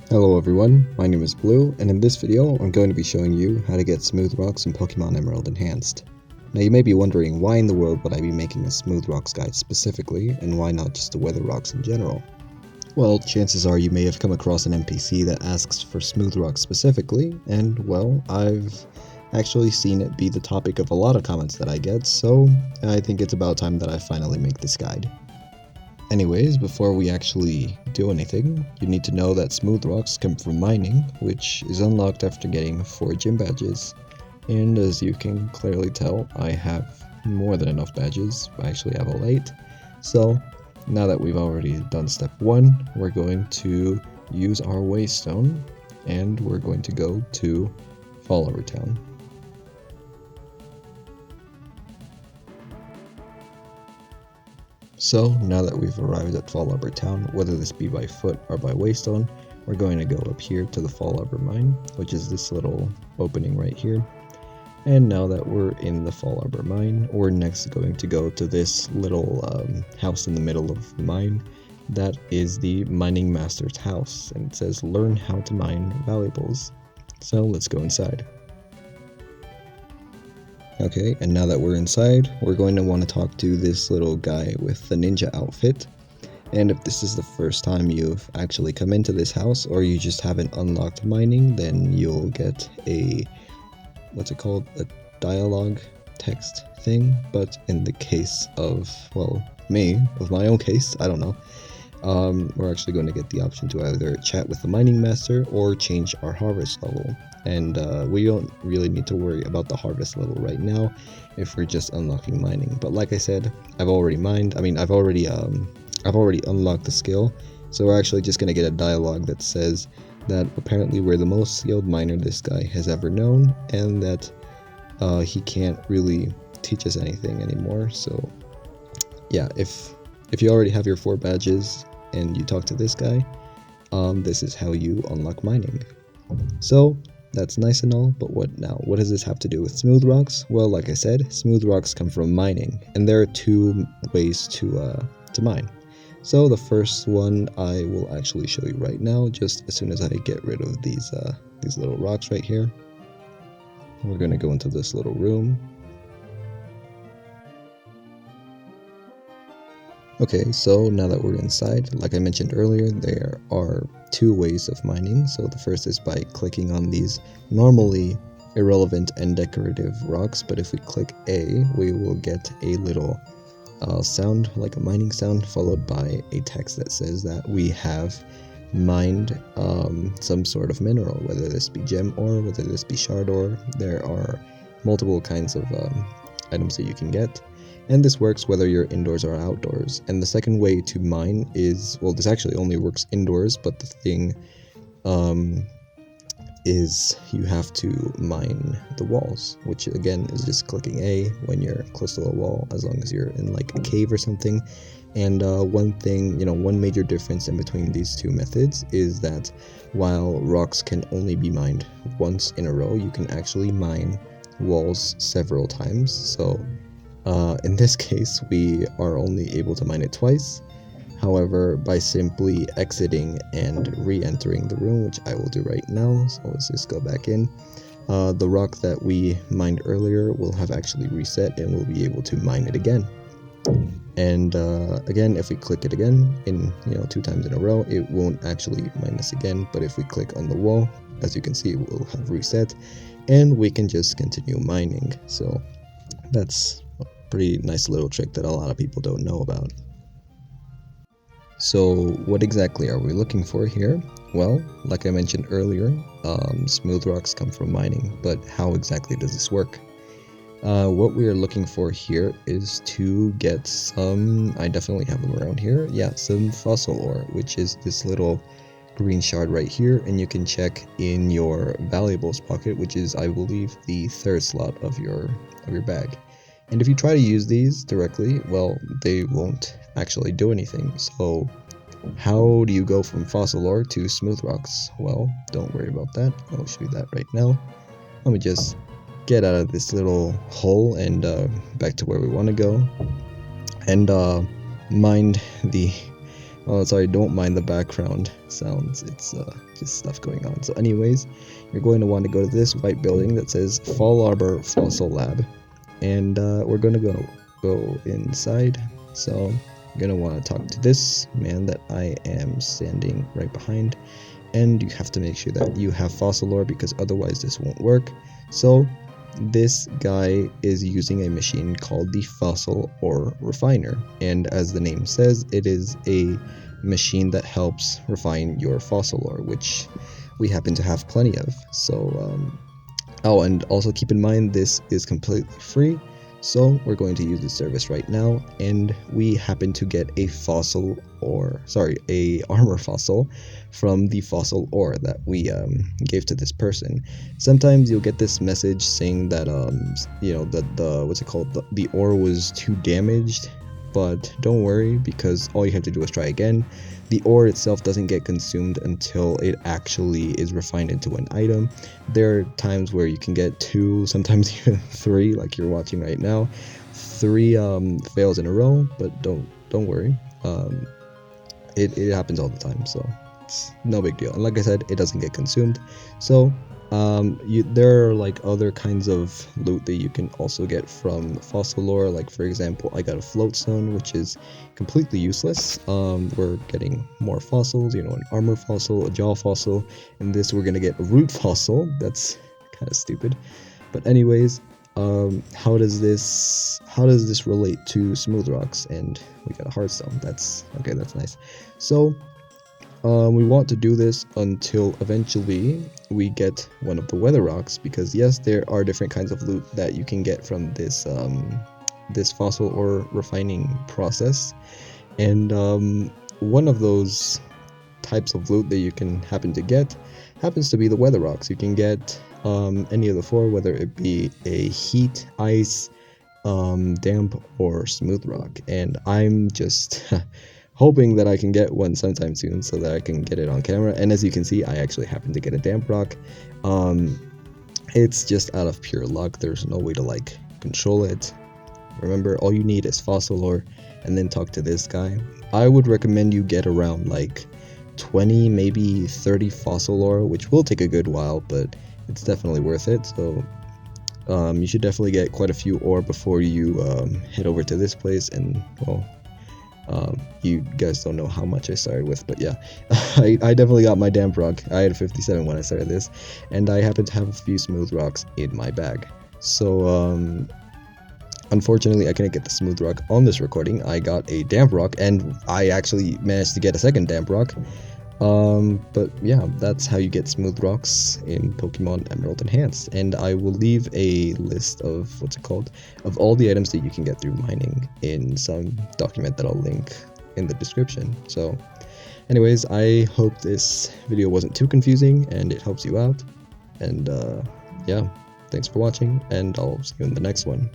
Hello everyone, my name is Blue, and in this video I'm going to be showing you how to get smooth rocks in Pokemon Emerald Enhanced. Now you may be wondering, why in the world would I be making a smooth rocks guide specifically, and why not just the weather rocks in general? Well, chances are you may have come across an NPC that asks for smooth rocks specifically, and well, I've actually seen it be the topic of a lot of comments that I get, so I think it's about time that I finally make this guide. Anyways, before we actually do anything, you need to know that smooth rocks come from mining, which is unlocked after getting 4 gym badges. And as you can clearly tell, I have more than enough badges. I actually have all 8. So now that we've already done step 1, we're going to use our waystone, and we're going to go to Follower Town. So now that we've arrived at Follower Town, whether this be by foot or by waystone, we're going to go up here to the Follower Mine, which is this little opening right here. And now that we're in the Follower Mine, we're next going to go to this little house in the middle of the mine. That is the Mining Master's house, and it says learn how to mine valuables. So let's go inside. Okay, and now that we're inside, we're going to want to talk to this little guy with the ninja outfit. And if this is the first time you've actually come into this house, or you just haven't unlocked mining, then you'll get a, what's it called, a dialogue text thing. But in the case of, well, me, with my own case, I don't know, we're actually going to get the option to either chat with the mining master or change our harvest level. And we don't really need to worry about the harvest level right now if we're just unlocking mining. But like I said, I've already mined. I mean, I've already unlocked the skill. So we're actually just gonna get a dialogue that says that apparently we're the most skilled miner this guy has ever known, and that he can't really teach us anything anymore. So yeah, if you already have your 4 badges and you talk to this guy, this is how you unlock mining. So that's nice and all, but what now? What does this have to do with smooth rocks? Well, like I said, smooth rocks come from mining, and there are 2 ways to mine. So the first one I will actually show you right now, just as soon as I get rid of these little rocks right here. We're gonna go into this little room. Okay, so now that we're inside, like I mentioned earlier, there are 2 ways of mining. So the first is by clicking on these normally irrelevant and decorative rocks, but if we click A, we will get a little sound, like a mining sound, followed by a text that says that we have mined some sort of mineral, whether this be gem ore, whether this be shard ore. There are multiple kinds of items that you can get. And this works whether you're indoors or outdoors. And the second way to mine is, well, this actually only works indoors, but the thing is you have to mine the walls, which again is just clicking A when you're close to a wall, as long as you're in like a cave or something. And one thing, one major difference in between these 2 methods is that while rocks can only be mined once in a row, you can actually mine walls several times. So in this case, we are only able to mine it twice. However, by simply exiting and re-entering the room, which I will do right now, so let's just go back in, the rock that we mined earlier will have actually reset, and we'll be able to mine it again. And again, if we click it again in 2 times in a row, it won't actually mine this again. But if we click on the wall, as you can see, it will have reset, and we can just continue mining. So that's pretty nice little trick that a lot of people don't know about. So what exactly are we looking for here? Well, like I mentioned earlier, smooth rocks come from mining, but how exactly does this work? What we are looking for here is to get some, I definitely have them around here, yeah, some fossil ore, which is this little green shard right here, and you can check in your valuables pocket, which is, I believe, the 3rd slot of your bag. And if you try to use these directly, well, they won't actually do anything. So how do you go from fossil ore to smooth rocks? Well, don't worry about that. I'll show you that right now. Let me just get out of this little hole and back to where we want to go. And mind the Oh, sorry, don't mind the background sounds. It's just stuff going on. So anyways, you're going to want to go to this white building that says PokeHarbor Fossil Lab. And we're going to go inside. So you're going to want to talk to this man that I am standing right behind. And you have to make sure that you have fossil ore because otherwise this won't work. So this guy is using a machine called the Fossil Ore Refiner, and as the name says, it is a machine that helps refine your fossil ore, which we happen to have plenty of. So oh, and also keep in mind this is completely free, so we're going to use the service right now, and we happen to get a armor fossil from the fossil ore that we gave to this person. Sometimes you'll get this message saying that you know, that the ore was too damaged, but don't worry because all you have to do is try again. The ore itself doesn't get consumed until it actually is refined into an item. There are times where you can get 2, sometimes even 3, like you're watching right now. 3 fails in a row, but don't worry. It happens all the time, so it's no big deal. And like I said, it doesn't get consumed. So there are like other kinds of loot that you can also get from fossil ore. Like for example, I got a float stone, which is completely useless. We're getting more fossils, you know, an armor fossil, a jaw fossil, and this we're gonna get a root fossil. That's kind of stupid, but anyways, how does this relate to smooth rocks? And we got a hardstone. That's okay, that's nice. So we want to do this until eventually we get one of the weather rocks, because yes, there are different kinds of loot that you can get from this this fossil ore refining process, and one of those types of loot that you can happen to get happens to be the weather rocks. You can get any of the 4, whether it be a heat, ice, damp, or smooth rock, and I'm just hoping that I can get one sometime soon so that I can get it on camera. And as you can see, I actually happen to get a damp rock. It's just out of pure luck. There's no way to like control it. Remember, all you need is fossil ore and then talk to this guy. I would recommend you get around like 20, maybe 30 fossil ore, which will take a good while, but it's definitely worth it. So you should definitely get quite a few ore before you head over to this place. And well, you guys don't know how much I started with, but yeah, I definitely got my damp rock. I had 57 when I started this, and I happen to have a few smooth rocks in my bag. So unfortunately, I couldn't get the smooth rock on this recording. I got a damp rock, and I actually managed to get a second damp rock. But yeah, that's how you get smooth rocks in Pokemon Emerald Enhanced, and I will leave a list of of all the items that you can get through mining in some document that I'll link in the description. So anyways, I hope this video wasn't too confusing and it helps you out, and yeah, thanks for watching, and I'll see you in the next one.